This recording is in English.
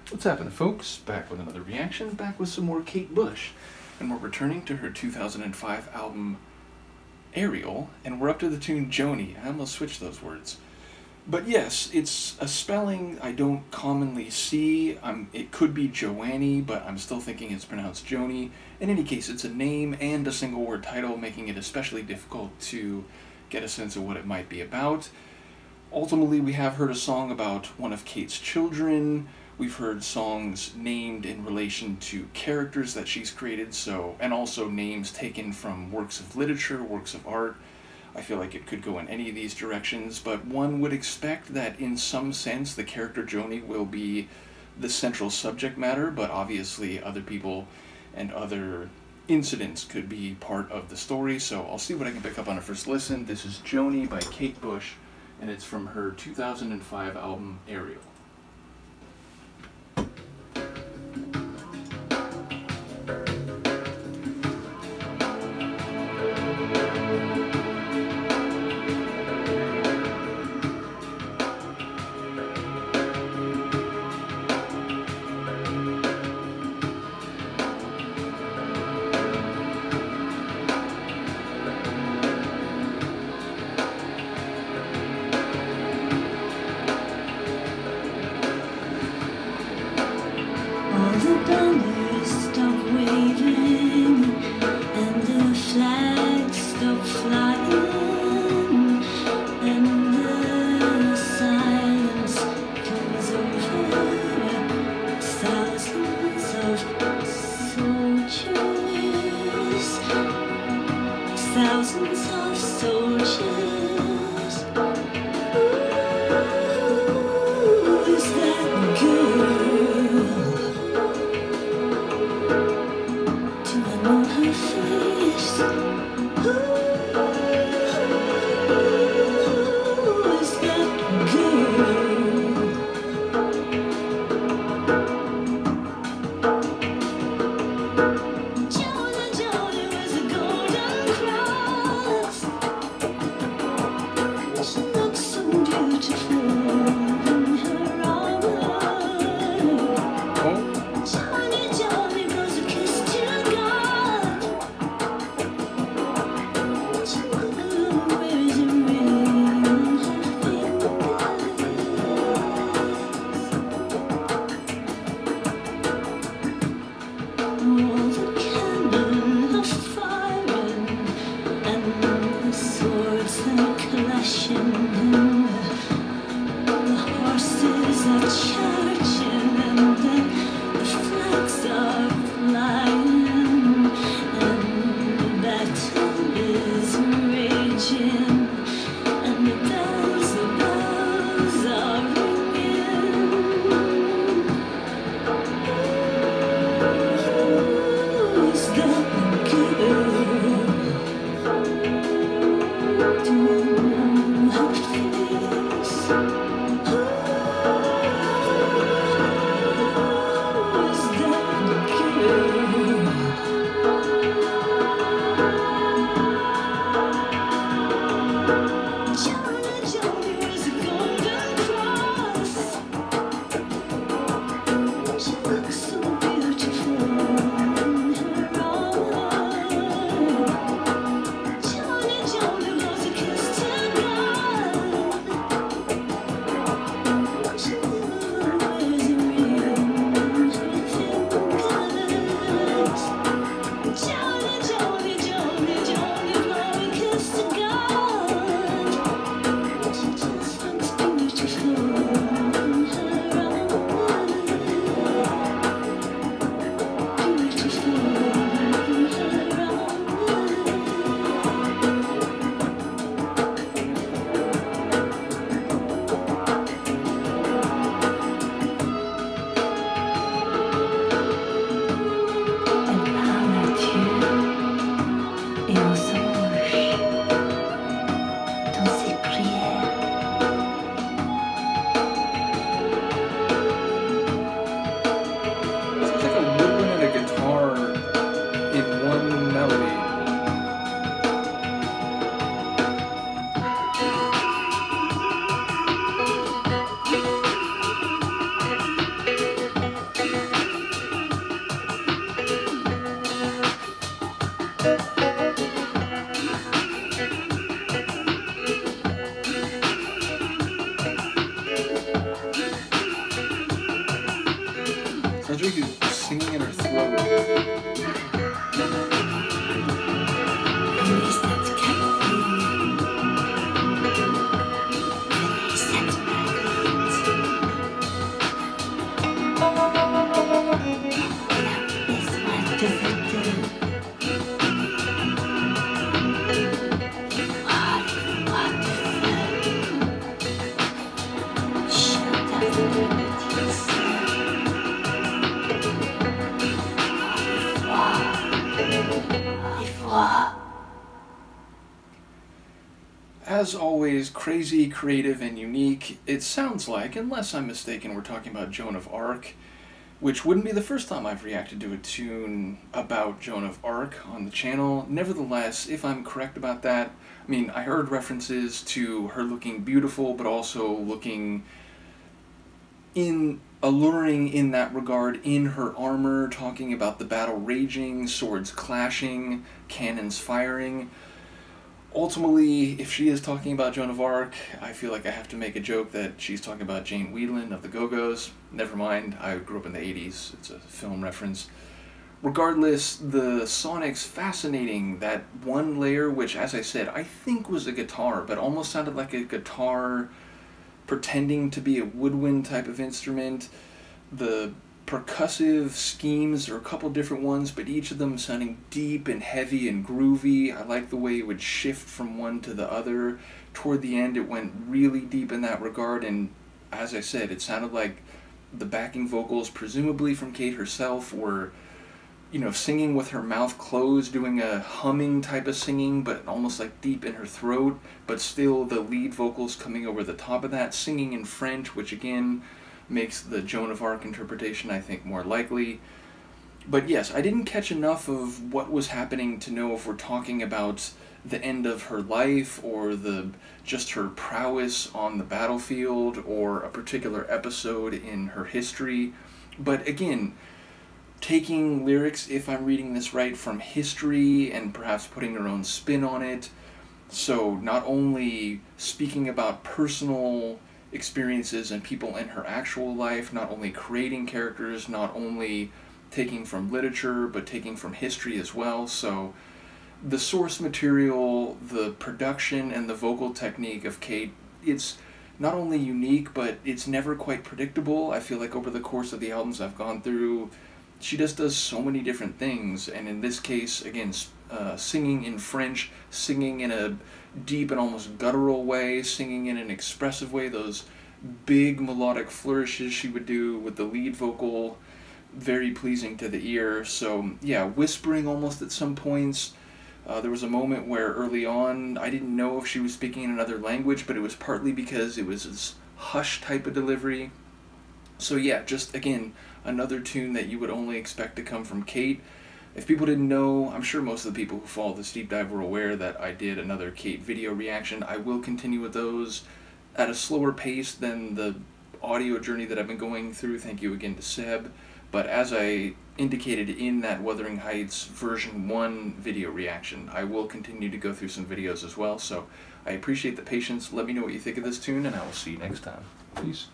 What's happening, folks? Back with another reaction, back with some more Kate Bush. And we're returning to her 2005 album, Ariel, and we're up to the tune Joanni. I almost switched those words. But yes, it's a spelling I don't commonly see. It could be Joanni, but I'm still thinking it's pronounced Joni. In any case, it's a name and a single word title, making it especially difficult to get a sense of what it might be about. Ultimately, we have heard a song about one of Kate's children. We've heard songs named in relation to characters that she's created, and also names taken from works of literature, works of art. I feel like it could go in any of these directions, but one would expect that in some sense the character Joanni will be the central subject matter, but obviously other people and other incidents could be part of the story, so I'll see what I can pick up on a first listen. This is Joanni by Kate Bush, and it's from her 2005 album, Ariel. The banners stop waving and the flags stop flying and the silence comes over thousands of soldiers, thousands of soldiers. Ooh, is that girl? Joe who's singing in her throat. Is that Captain? Is that Magnet? Is multifaceted. As always, crazy, creative, and unique. It sounds like, unless I'm mistaken, we're talking about Joan of Arc, which wouldn't be the first time I've reacted to a tune about Joan of Arc on the channel. Nevertheless, if I'm correct about that, I mean, I heard references to her looking beautiful, but also looking alluring in that regard in her armor, talking about the battle raging, swords clashing, cannons firing. Ultimately, if she is talking about Joan of Arc, I feel like I have to make a joke that she's talking about Jane Whelan of the Go-Go's. Never mind, I grew up in the 80s, it's a film reference. Regardless, the sonic's fascinating. That one layer, which, as I said, I think was a guitar, but almost sounded like a guitar pretending to be a woodwind type of instrument. The percussive schemes are a couple different ones, but each of them sounding deep and heavy and groovy. I like the way it would shift from one to the other. Toward the end, it went really deep in that regard, and as I said, it sounded like the backing vocals, presumably from Kate herself, were, you know, singing with her mouth closed, doing a humming type of singing, but almost like deep in her throat, but still the lead vocals coming over the top of that, singing in French, which again makes the Joan of Arc interpretation, I think, more likely. But yes, I didn't catch enough of what was happening to know if we're talking about the end of her life, or just her prowess on the battlefield, or a particular episode in her history. But again, taking lyrics, if I'm reading this right, from history and perhaps putting her own spin on it. So not only speaking about personal experiences and people in her actual life, not only creating characters, not only taking from literature, but taking from history as well. So the source material, the production, and the vocal technique of Kate, it's not only unique, but it's never quite predictable. I feel like over the course of the albums I've gone through, she just does so many different things, and in this case, again, singing in French, singing in a deep and almost guttural way, singing in an expressive way, those big melodic flourishes she would do with the lead vocal, very pleasing to the ear. So yeah, whispering almost at some points. There was a moment where early on I didn't know if she was speaking in another language, but it was partly because it was this hush type of delivery. So yeah, just again, another tune that you would only expect to come from Kate. If people didn't know, I'm sure most of the people who follow this deep dive were aware that I did another Kate video reaction. I will continue with those at a slower pace than the audio journey that I've been going through. Thank you again to Seb. But as I indicated in that Wuthering Heights version 1 video reaction, I will continue to go through some videos as well. So I appreciate the patience. Let me know what you think of this tune, and I will see you next time. Peace.